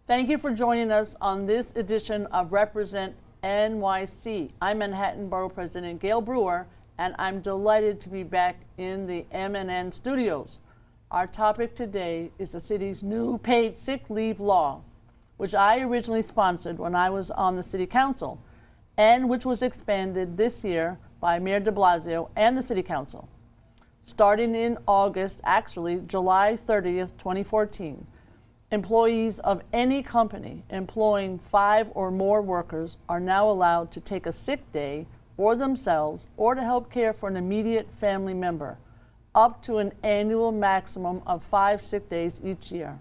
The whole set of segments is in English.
Thank you for joining us on this edition of Represent NYC. I'm Manhattan Borough President Gail Brewer, and I'm delighted to be back in the MNN studios. Our topic today is the city's new paid sick leave law, which I originally sponsored when I was on the city council, and which was expanded this year by Mayor de Blasio and the city council. Starting in August, actually July 30th, 2014, employees of any company employing 5 or more workers are now allowed to take a sick day for themselves or to help care for an immediate family member, up to an annual maximum of 5 sick days each year.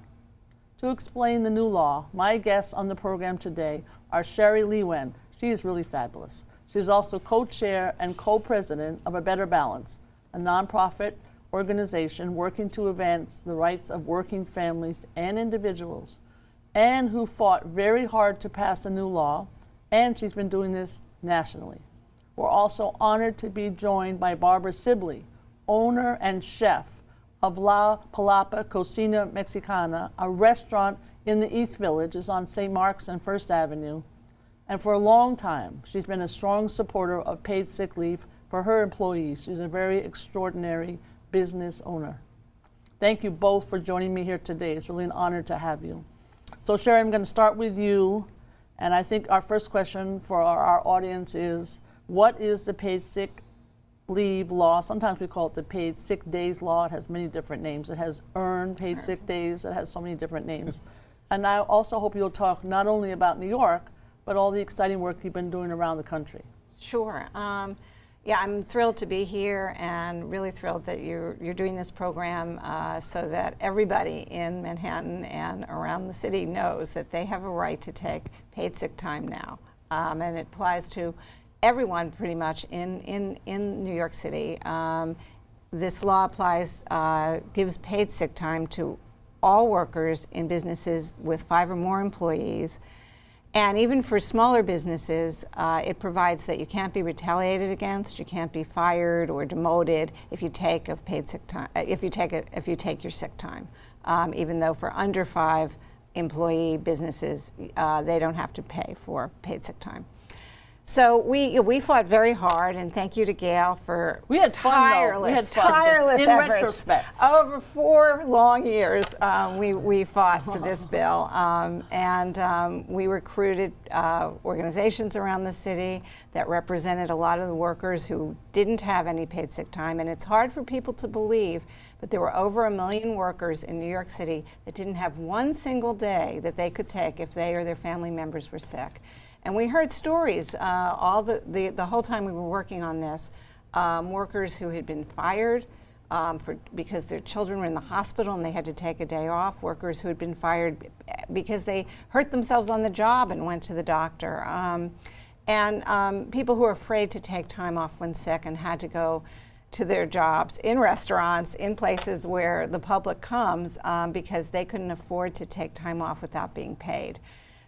To explain the new law, my guests on the program today are Sherry Lewen. She is really fabulous. She's also co-chair and co-president of A Better Balance, a nonprofit organization working to advance the rights of working families and individuals, and who fought very hard to pass a new law, and she's been doing this nationally. We're also honored to be joined by Barbara Sibley, owner and chef of La Palapa Cocina Mexicana, a restaurant in the East Village, is on St. Mark's and First Avenue. And for a long time, she's been a strong supporter of paid sick leave for her employees. She's a very extraordinary business owner. Thank you both for joining me here today. It's really an honor to have you. So Sherry, I'm going to start with you. And I think our first question for our audience is, what is the paid sick leave law? Sometimes we call it the paid sick days law. It has many different names. It has earned paid sick days. It has so many different names. And I also hope you'll talk not only about New York, but all the exciting work you've been doing around the country. Sure. Yeah, I'm thrilled to be here and really thrilled that you're doing this program so that everybody in Manhattan and around the city knows that they have a right to take paid sick time now. And it applies to everyone pretty much in New York City. This law applies, gives paid sick time to all workers in businesses with 5 or more employees. And even for smaller businesses, it provides that you can't be retaliated against, you can't be fired or demoted if you take paid sick time. If you take your sick time, even though for under 5 employee businesses, they don't have to pay for paid sick time. So we fought very hard, and thank you to Gail for tireless in efforts. retrospect. Over 4 long years, we fought for this bill, and we recruited organizations around the city that represented a lot of the workers who didn't have any paid sick time, and it's hard for people to believe, but there were over 1 million workers in New York City that didn't have one single day that they could take if they or their family members were sick. And we heard stories the whole time we were working on this, workers who had been fired because their children were in the hospital and they had to take a day off, workers who had been fired because they hurt themselves on the job and went to the doctor, and people who were afraid to take time off when sick and had to go to their jobs in restaurants, in places where the public comes because they couldn't afford to take time off without being paid.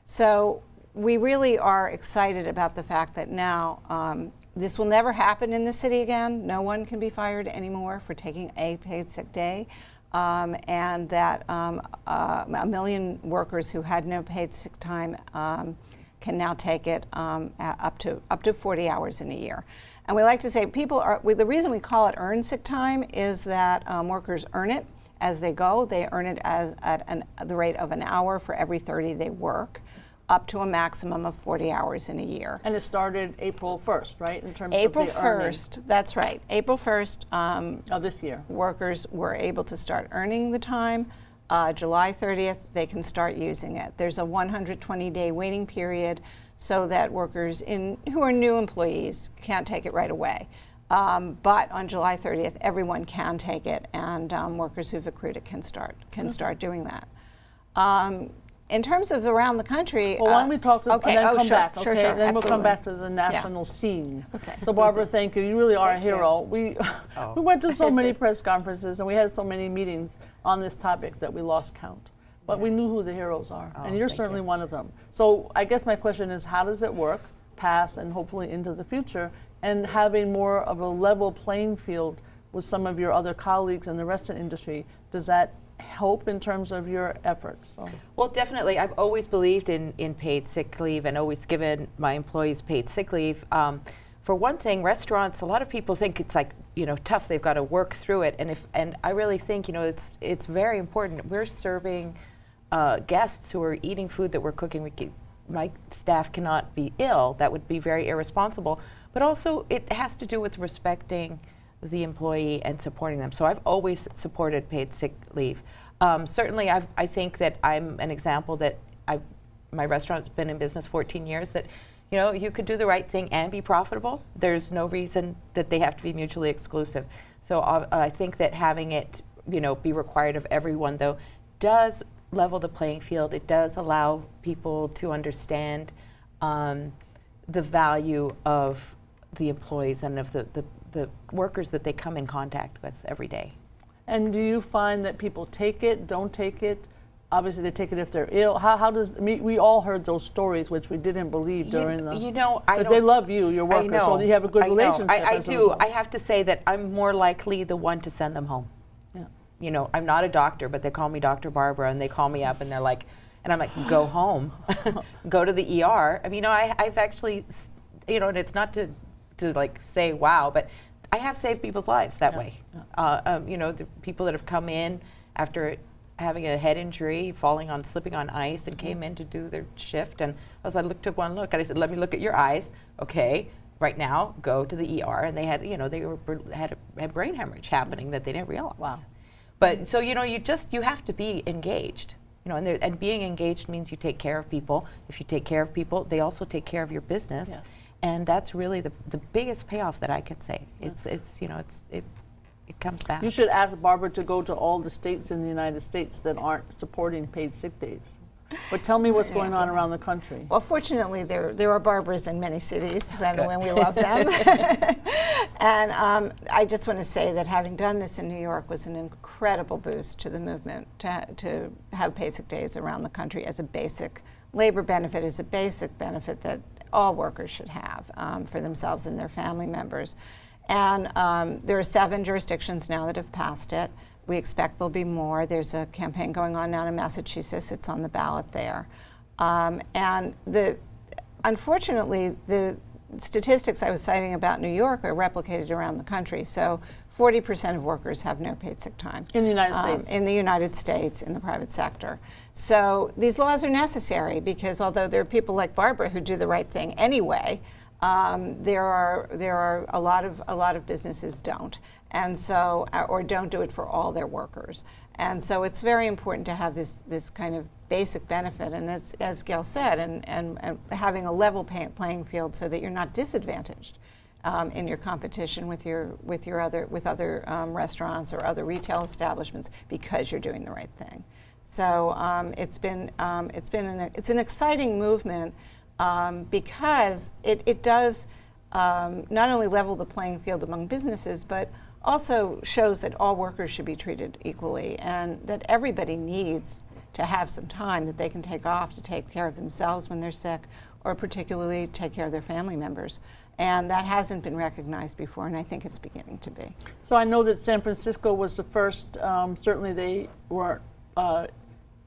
So we really are excited about the fact that now this will never happen in the city again. No one can be fired anymore for taking a paid sick day, and that 1 million workers who had no paid sick time can now take it up to 40 hours in a year. And we like to say the reason we call it earned sick time is that workers earn it as they go. They earn it at the rate of an hour for every 30 they work, up to a maximum of 40 hours in a year. And it started April 1st, right? In terms April of the 1st, that's right. April 1st of this year. Workers were able to start earning the time. July 30th, they can start using it. There's a 120-day waiting period so that workers who are new employees can't take it right away. But on July 30th, everyone can take it, and workers who've accrued it can start doing that. In terms of around the country, well, why don't we talk to okay. and then come Sure, back, okay? Sure, Then absolutely. we'll come back to the national scene. Okay. So Barbara, thank you. You really are a Thank you. hero. We went to so many press conferences and we had so many meetings on this topic that we lost count. But we knew who the heroes are, and you're certainly one of them. So I guess my question is, how does it work, past and hopefully into the future, and having more of a level playing field with some of your other colleagues in the restaurant industry. Does that help in terms of your efforts? So. Well, definitely. I've always believed in paid sick leave and always given my employees paid sick leave. For one thing, restaurants, a lot of people think it's like, tough, they've got to work through it. And I really think, it's very important. We're serving guests who are eating food that we're cooking. My staff cannot be ill. That would be very irresponsible. But also, it has to do with respecting the employee and supporting them. So I've always supported paid sick leave. Certainly, I think that I'm an example that my restaurant's been in business 14 years, that you could do the right thing and be profitable. There's no reason that they have to be mutually exclusive. So I think that having it, be required of everyone, though, does level the playing field. It does allow people to understand the value of the employees and of the workers that they come in contact with every day. And do you find that people take it, don't take it? Obviously, they take it if they're ill. How does we all heard those stories, which we didn't believe during the. Because they love you, your workers, so you have a good relationship. I do. I have to say that I'm more likely the one to send them home. Yeah. I'm not a doctor, but they call me Dr. Barbara, and they call me up, and they're like, and I'm like, go home, go to the ER. I mean, I've actually, and it's not to like say wow, but I have saved people's lives that way. Yeah. The people that have come in after having a head injury, slipping on ice, and came in to do their shift. And I took one look, and I said, let me look at your eyes. Okay, right now, go to the ER. And they had, had brain hemorrhage happening that they didn't realize. Wow. But so, you have to be engaged. And being engaged means you take care of people. If you take care of people, they also take care of your business. Yes. And that's really the biggest payoff that I could say. It comes back. You should ask Barbara to go to all the states in the United States that aren't supporting paid sick days. But tell me what's going on around the country. Well, fortunately, there are Barbaras in many cities, and we love them. And I just want to say that having done this in New York was an incredible boost to the movement to have paid sick days around the country as a basic labor benefit, as a basic benefit that all workers should have for themselves and their family members. And there are 7 jurisdictions now that have passed it. We expect there'll be more. There's a campaign going on now in Massachusetts. It's on the ballot there. And unfortunately, the statistics I was citing about New York are replicated around the country. So 40% of workers have no paid sick time. In the United States? In the United States, in the private sector. So these laws are necessary because although there are people like Barbara who do the right thing anyway, there are a lot of businesses don't, and so or don't do it for all their workers, and so it's very important to have this kind of basic benefit, and as Gail said, and having a level playing field so that you're not disadvantaged in your competition with other restaurants or other retail establishments because you're doing the right thing. So it's an exciting movement. Because it does not only level the playing field among businesses, but also shows that all workers should be treated equally and that everybody needs to have some time that they can take off to take care of themselves when they're sick or particularly take care of their family members. And that hasn't been recognized before, and I think it's beginning to be. So I know that San Francisco was the first, certainly they weren't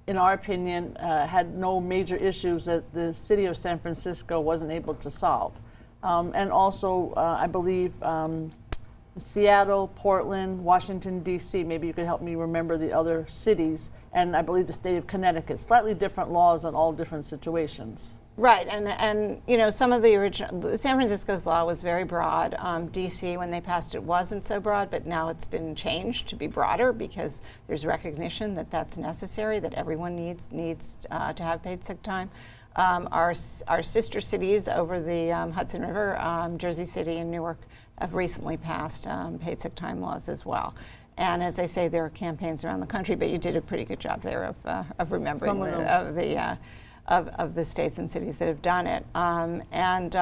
in our opinion, had no major issues that the city of San Francisco wasn't able to solve. And also, I believe, Seattle, Portland, Washington, D.C., maybe you could help me remember the other cities, and I believe the state of Connecticut, slightly different laws in all different situations. Right, and some of the original, San Francisco's law was very broad. DC, when they passed it, wasn't so broad, but now it's been changed to be broader because there's recognition that that's necessary, that everyone needs to have paid sick time. Our sister cities over the Hudson River, Jersey City and Newark, have recently passed paid sick time laws as well. And as I say, there are campaigns around the country, but you did a pretty good job there of remembering of the states and cities that have done it. And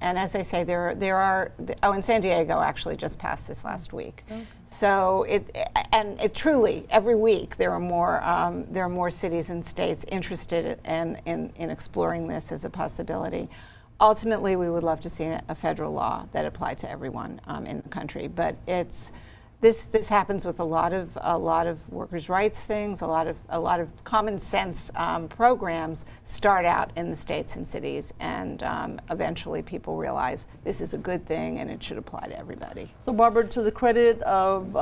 as I say, there are, and San Diego actually just passed this last week. Okay. So it truly, every week there are more cities and states interested in exploring this as a possibility. Ultimately, we would love to see a federal law that applied to everyone in the country, but this happens with a lot of workers' rights things. A lot of common sense programs start out in the states and cities, and eventually people realize this is a good thing and it should apply to everybody. So, Barbara, to the credit of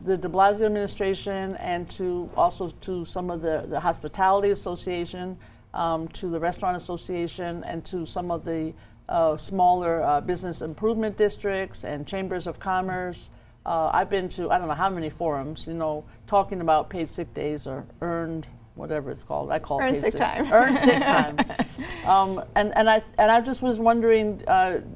the de Blasio administration and also to some of the Hospitality Association, to the Restaurant Association, and to some of the smaller business improvement districts and chambers of commerce. I've been to I don't know how many forums, talking about paid sick days or earned whatever it's called. I call it Earned paid sick time. Earned sick time. And I just was wondering.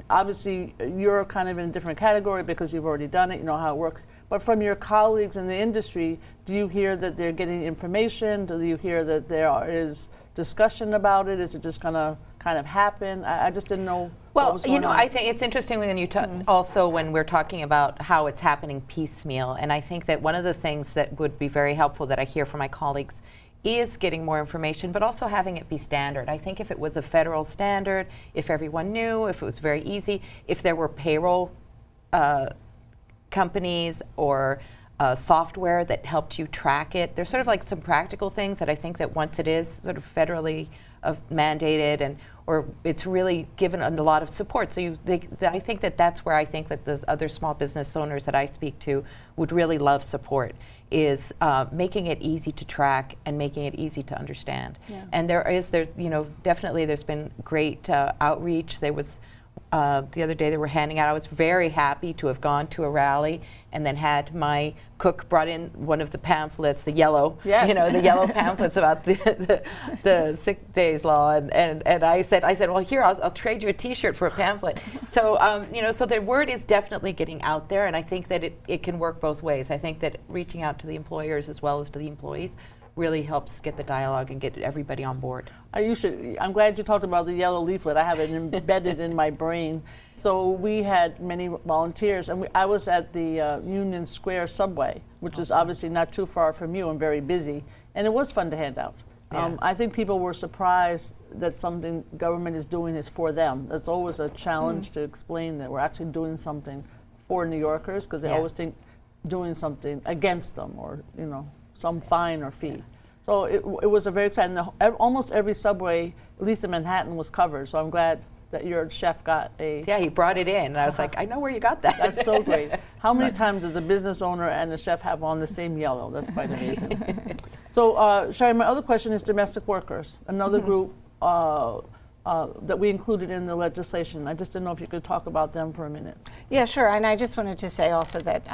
Obviously, you're kind of in a different category because you've already done it. You know how it works. But from your colleagues in the industry, do you hear that they're getting information? Do you hear that there is discussion about it? Is it just going to kind of happen? I just didn't know. Well, I think it's interesting when you also when we're talking about how it's happening piecemeal, and I think that one of the things that would be very helpful that I hear from my colleagues is getting more information, but also having it be standard. I think if it was a federal standard, if everyone knew, if it was very easy, if there were payroll companies or software that helped you track it, there's sort of like some practical things that I think that once it is sort of federally mandated or it's really given a lot of support. So I think that's where I think that those other small business owners that I speak to would really love support, is making it easy to track and making it easy to understand. Yeah. And definitely there's been great outreach. There was the other day they were handing out. I was very happy to have gone to a rally and then had my cook brought in one of the pamphlets, the yellow, the yellow pamphlets about the sick days law, and I said, well, here I'll trade you a T-shirt for a pamphlet. So so the word is definitely getting out there, and I think that it can work both ways. I think that reaching out to the employers as well as to the employees really helps get the dialogue and get everybody on board. I'm glad you talked about the yellow leaflet. I have it embedded in my brain. So we had many volunteers, and I was at the Union Square subway, which is obviously not too far from you and very busy, and it was fun to hand out. Yeah. I think people were surprised that something government is doing is for them. That's always a challenge to explain that we're actually doing something for New Yorkers, because they always think doing something against them or some fine or fee. So it was a very exciting. Almost every subway, at least in Manhattan, was covered. So I'm glad that your chef got a. Yeah, he brought it in, and I was like, I know where you got that. That's so great. How many times does a business owner and a chef have on the same yellow? That's quite amazing. So, Sherry, my other question is domestic workers, another group that we included in the legislation. I just didn't know if you could talk about them for a minute. Yeah, sure. And I just wanted to say also that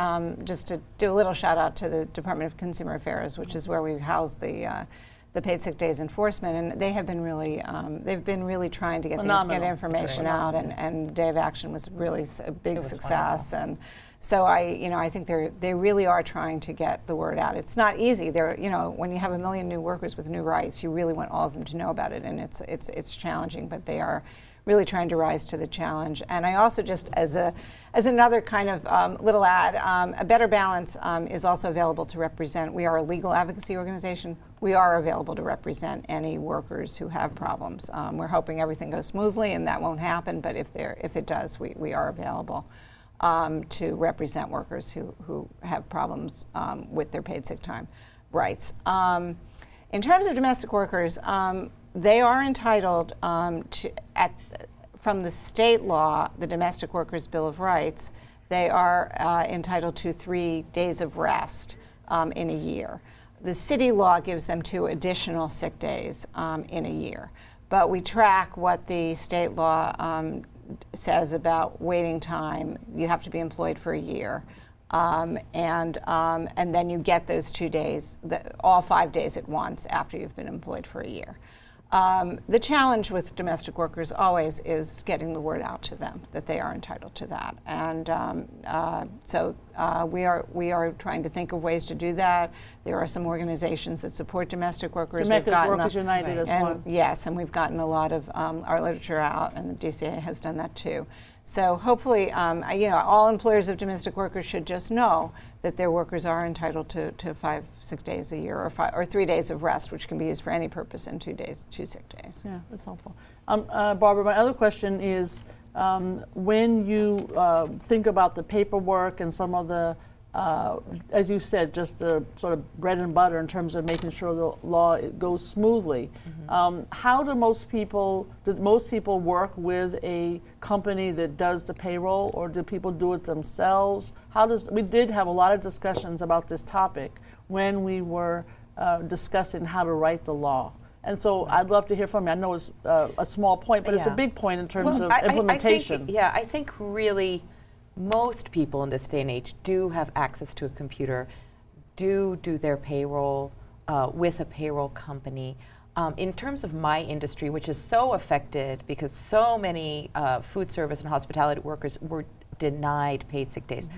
just to do a little shout out to the Department of Consumer Affairs, which is where we house the paid sick days enforcement, and they have been really trying to get information out, and Day of Action was really a big success. Wonderful. And so I think they really are trying to get the word out. It's not easy. When you have 1 million new workers with new rights, you really want all of them to know about it, and it's challenging, but they are really trying to rise to the challenge. And I also just, as another kind of little ad, A Better Balance is also available to represent. We are a legal advocacy organization. We are available to represent any workers who have problems. We're hoping everything goes smoothly, and that won't happen, but if it does, we are available to represent workers who have problems with their paid sick time rights. In terms of domestic workers, they are entitled from the state law, the Domestic Workers Bill of Rights, they are entitled to 3 days of rest in a year. The city law gives them 2 additional sick days in a year. But we track what the state law says about waiting time. You have to be employed for a year. And then you get those 2 days, all 5 days at once after you've been employed for a year. The challenge with domestic workers always is getting the word out to them that they are entitled to that. And so we are trying to think of ways to do that. There are some organizations that support domestic workers. Domestic Workers United as one. Yes, and we've gotten a lot of our literature out, and the DCA has done that too. So hopefully, all employers of domestic workers should just know that their workers are entitled to 5-6 days a year, or 3 days of rest, which can be used for any purpose, and 2 sick days. Yeah, that's helpful. Barbara, my other question is, when you think about the paperwork and some of the as you said, just the sort of bread and butter in terms of making sure the law goes smoothly. How do most people work with a company that does the payroll, or do people do it themselves? We did have a lot of discussions about this topic when we were discussing how to write the law. And so I'd love to hear from you. I know it's a small point, but it's a big point in terms of implementation. I think really most people in this day and age do have access to a computer, do their payroll with a payroll company. In terms of my industry, which is so affected because so many food service and hospitality workers were denied paid sick days,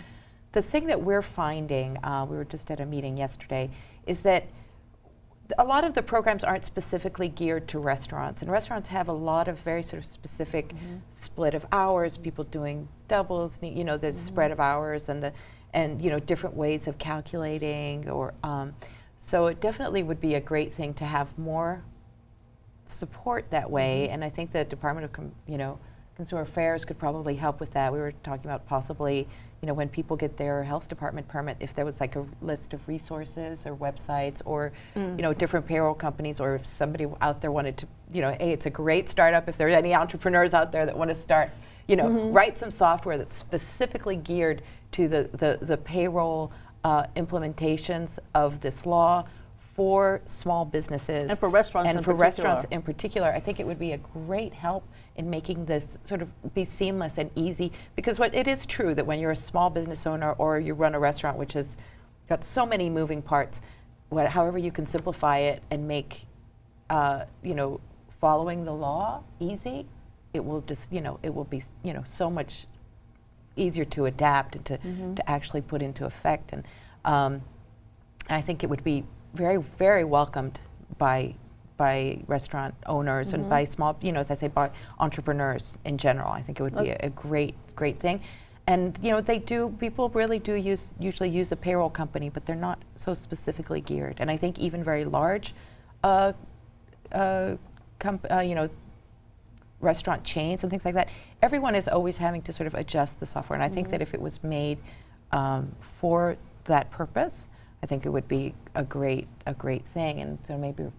the thing that we're finding, we were just at a meeting yesterday, is that a lot of the programs aren't specifically geared to restaurants, and restaurants have a lot of very sort of specific split of hours, people doing doubles, there's spread of hours and different ways of calculating, or so it definitely would be a great thing to have more support that way, and I think the Department of Consumer Affairs could probably help with that. We were talking about possibly, when people get their health department permit, if there was like a list of resources or websites or, different payroll companies, or if somebody out there wanted to, hey, it's a great startup, if there are any entrepreneurs out there that want to start, write some software that's specifically geared to the payroll implementations of this law for small businesses. And for restaurants and for restaurants in particular, I think it would be a great help in making this sort of be seamless and easy, because it is true that when you're a small business owner or you run a restaurant which has got so many moving parts, however you can simplify it and make following the law easy, it will just it will be so much easier to adapt and to actually put into effect, and I think it would be very, very welcomed by restaurant owners and by small, as I say, by entrepreneurs in general. I think it would be a great thing. And people really do usually use a payroll company, but they're not so specifically geared. And I think even very large, restaurant chains and things like that, everyone is always having to sort of adjust the software. And I think that if it was made for that purpose, I think it would be a great thing. And so maybe,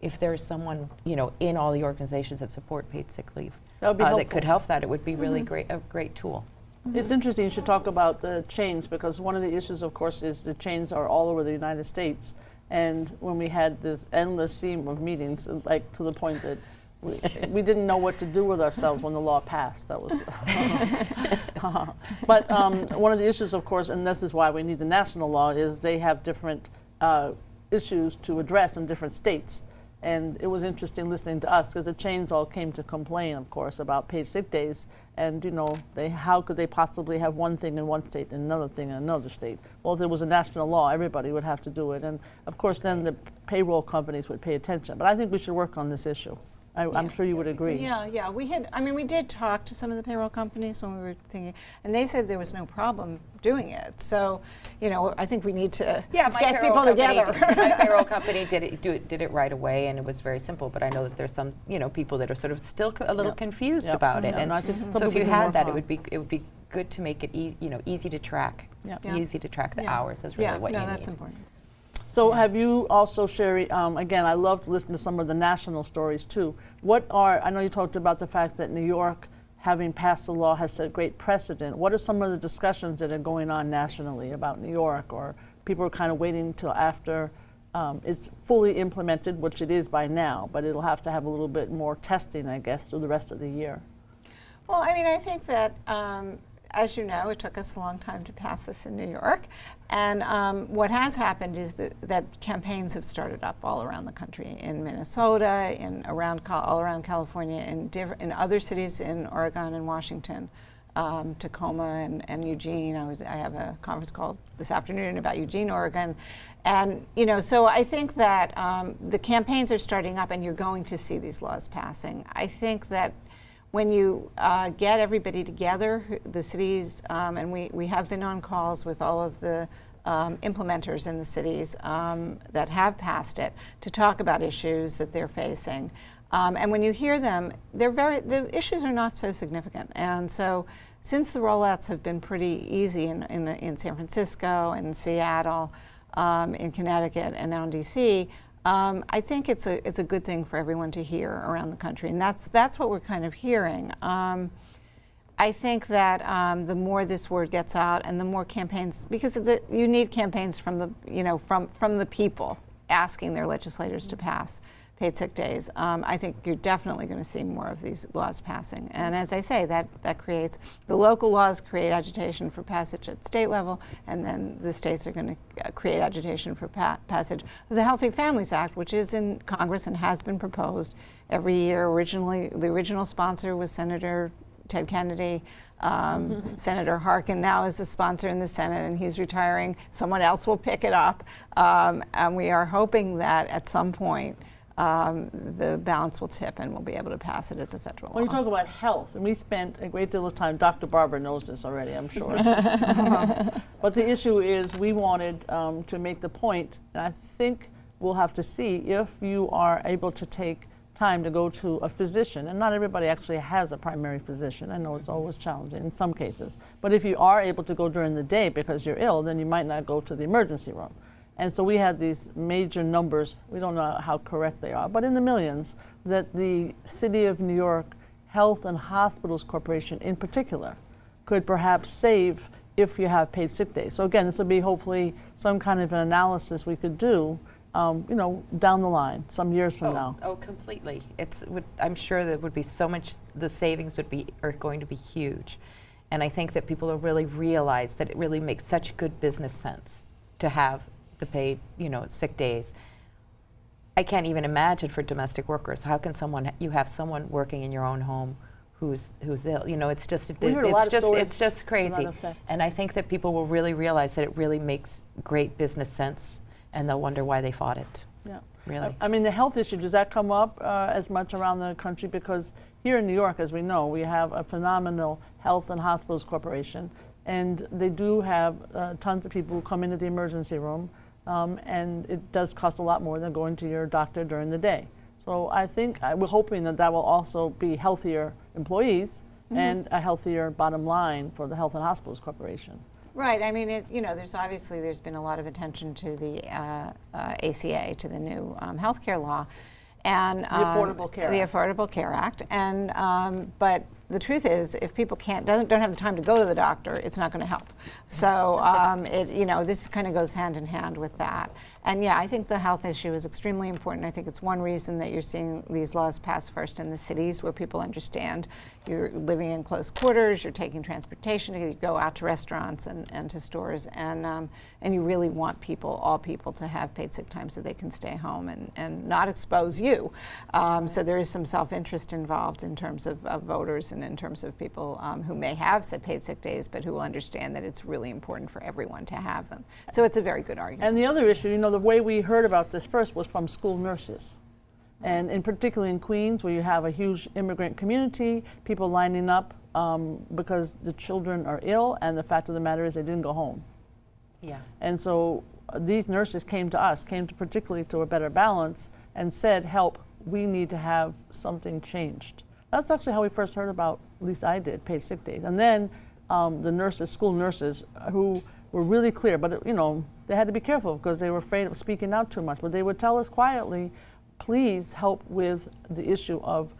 if there's someone, in all the organizations that support paid sick leave that could help that, it would be really a great tool. It's interesting you should talk about the chains, because one of the issues, of course, is the chains are all over the United States. And when we had this endless stream of meetings, like to the point that we didn't know what to do with ourselves when the law passed. That was, but one of the issues, of course, and this is why we need the national law, is they have different issues to address in different states. And it was interesting listening to us, because the chains all came to complain, of course, about paid sick days. And how could they possibly have one thing in one state and another thing in another state? Well, if there was a national law, everybody would have to do it. And of course, then the payroll companies would pay attention. But I think we should work on this issue. I'm sure you would agree. Yeah. We did talk to some of the payroll companies when we were thinking, and they said there was no problem doing it. So, I think we need to get people together. My payroll company did it right away, and it was very simple. But I know that there's some, people that are sort of still a little confused about it. And I think so if you had that, it would be good to make it easy to track. Easy to track the hours is really what you need. That's important. So have you also, Sherry, again, I love to listen to some of the national stories too. I know you talked about the fact that New York, having passed the law, has set great precedent. What are some of the discussions that are going on nationally about New York, or people are kind of waiting until after it's fully implemented, which it is by now, but it'll have to have a little bit more testing, I guess, through the rest of the year? Well, I think that as you know, it took us a long time to pass this in New York. And what has happened is that campaigns have started up all around the country, in Minnesota, all around California, in other cities in Oregon and Washington, Tacoma and Eugene. I have a conference call this afternoon about Eugene, Oregon. And, so I think that the campaigns are starting up, and you're going to see these laws passing. I think that when you get everybody together, the cities, and we have been on calls with all of the implementers in the cities that have passed it to talk about issues that they're facing. And when you hear them, the issues are not so significant. And so since the rollouts have been pretty easy in San Francisco and Seattle, in Connecticut, and now in DC, I think it's a good thing for everyone to hear around the country, and that's what we're kind of hearing. I think that the more this word gets out, and the more campaigns, because you need campaigns from the people asking their legislators to pass paid sick days. I think you're definitely going to see more of these laws passing. And as I say, that creates, the local laws create agitation for passage at state level, and then the states are going to create agitation for passage of the Healthy Families Act, which is in Congress and has been proposed every year. Originally, the original sponsor was Senator Ted Kennedy. Senator Harkin now is the sponsor in the Senate, and he's retiring. Someone else will pick it up. And we are hoping that at some point, the balance will tip and we'll be able to pass it as a federal law. When you talk about health, and we spent a great deal of time, Dr. Barber knows this already, I'm sure. But the issue is we wanted to make the point, and I think we'll have to see if you are able to take time to go to a physician, and not everybody actually has a primary physician. I know it's always challenging in some cases. But if you are able to go during the day because you're ill, then you might not go to the emergency room. And so we had these major numbers, we don't know how correct they are, but in the millions, that the City of New York Health and Hospitals Corporation in particular could perhaps save if you have paid sick days. So again, this would be hopefully some kind of an analysis we could do, down the line, some years from now. Oh, completely. I'm sure that would be so much, the savings are going to be huge. And I think that people will really realize that it really makes such good business sense to have the paid, sick days. I can't even imagine for domestic workers. How can you have someone working in your own home who's ill? It's just it's just crazy. And I think that people will really realize that it really makes great business sense, and they'll wonder why they fought it. Yeah, really. I mean, the health issue, does that come up as much around the country? Because here in New York, as we know, we have a phenomenal Health and Hospitals Corporation, and they do have tons of people who come into the emergency room. And it does cost a lot more than going to your doctor during the day. So I think we're hoping that will also be healthier employees and a healthier bottom line for the Health and Hospitals Corporation. Right. I mean, there's been a lot of attention to the ACA, to the new healthcare law, and the Affordable Care Act. The Affordable Care Act. And but the truth is, if people don't have the time to go to the doctor, it's not going to help. So this kind of goes hand in hand with that. And yeah, I think the health issue is extremely important. I think it's one reason that you're seeing these laws pass first in the cities, where people understand you're living in close quarters, you're taking transportation, you go out to restaurants and to stores, and you really want all people to have paid sick time so they can stay home and not expose you. So there is some self-interest involved in terms of voters and in terms of people who may have paid sick days, but who understand that it's really important for everyone to have them. So it's a very good argument. And the other issue, the way we heard about this first was from school nurses. And in particularly in Queens, where you have a huge immigrant community, people lining up because the children are ill, and the fact of the matter is they didn't go home. Yeah. And so these nurses came particularly to A Better Balance and said, help, we need to have something changed. That's actually how we first heard about, at least I did, paid sick days. And then the nurses, school nurses, who were really clear, but they had to be careful because they were afraid of speaking out too much. But they would tell us quietly, please help with the issue of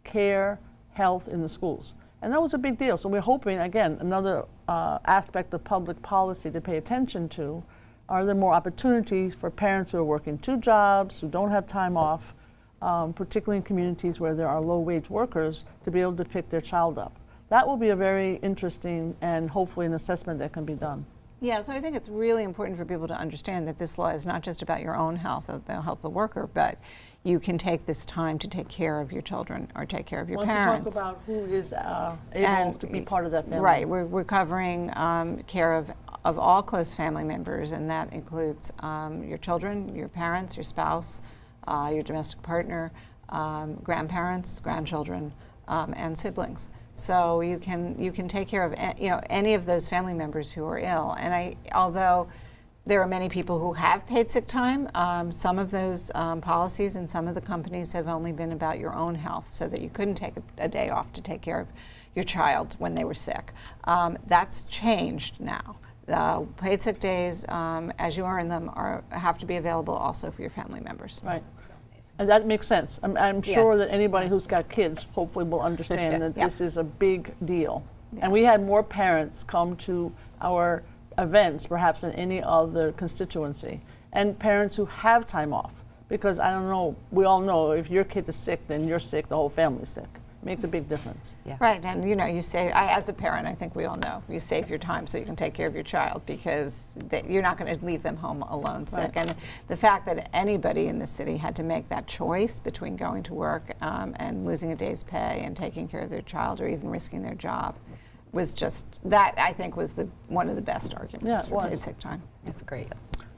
care, health in the schools. And that was a big deal. So we're hoping, again, another aspect of public policy to pay attention to, are there more opportunities for parents who are working 2 jobs, who don't have time off, particularly in communities where there are low-wage workers, to be able to pick their child up. That will be a very interesting and hopefully an assessment that can be done. Yeah, so I think it's really important for people to understand that this law is not just about your own health, the health of the worker, but you can take this time to take care of your children or take care of your parents. Why don't you talk about who is able to be part of that family? Right, we're covering care of all close family members, and that includes your children, your parents, your spouse, your domestic partner, grandparents, grandchildren, and siblings. So you can take care of any of those family members who are ill. And although there are many people who have paid sick time. Some of those policies and some of the companies have only been about your own health, so that you couldn't take a day off to take care of your child when they were sick. That's changed now. Paid sick days, as you earn them, have to be available also for your family members. Right. And that makes sense. I'm sure Yes. that anybody who's got kids hopefully will understand that Yeah. this is a big deal. Yeah. And we had more parents come to our events perhaps than any other constituency, and parents who have time off, because I don't know, we all know if your kid is sick, then you're sick, the whole family's sick. It makes a big difference. Yeah. Right, and you save, as a parent, I think we all know, you save your time so you can take care of your child, because you're not going to leave them home alone sick. Right. And the fact that anybody in the city had to make that choice between going to work and losing a day's pay and taking care of their child, or even risking their job, was just, that I think was one of the best arguments Yeah, it for paid was. sick time. That's great.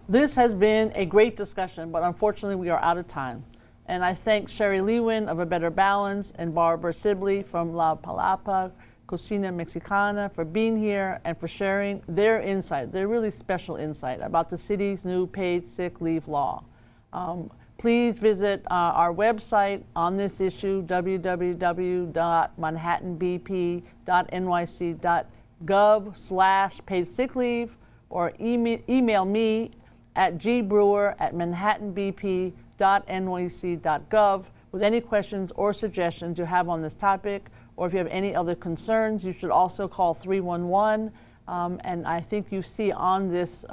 This has been a great discussion, but unfortunately we are out of time. And I thank Sherry Lewin of A Better Balance and Barbara Sibley from La Palapa Cocina Mexicana for being here and for sharing their insight, their really special insight about the city's new paid sick leave law. Please visit our website on this issue, www.manhattanbp.nyc.gov/paid sick leave, or email me at gbrewer@manhattanbp.nyc.gov with any questions or suggestions you have on this topic, or if you have any other concerns. You should also call 311, and I think you see on this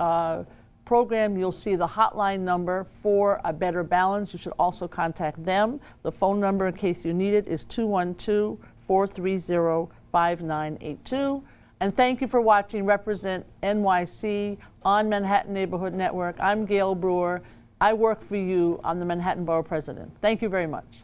program, you'll see the hotline number for A Better Balance. You should also contact them. The phone number, in case you need it, is 212-430-5982. And thank you for watching Represent NYC on Manhattan Neighborhood Network. I'm Gail Brewer. I work for you. I'm the Manhattan Borough President. Thank you very much.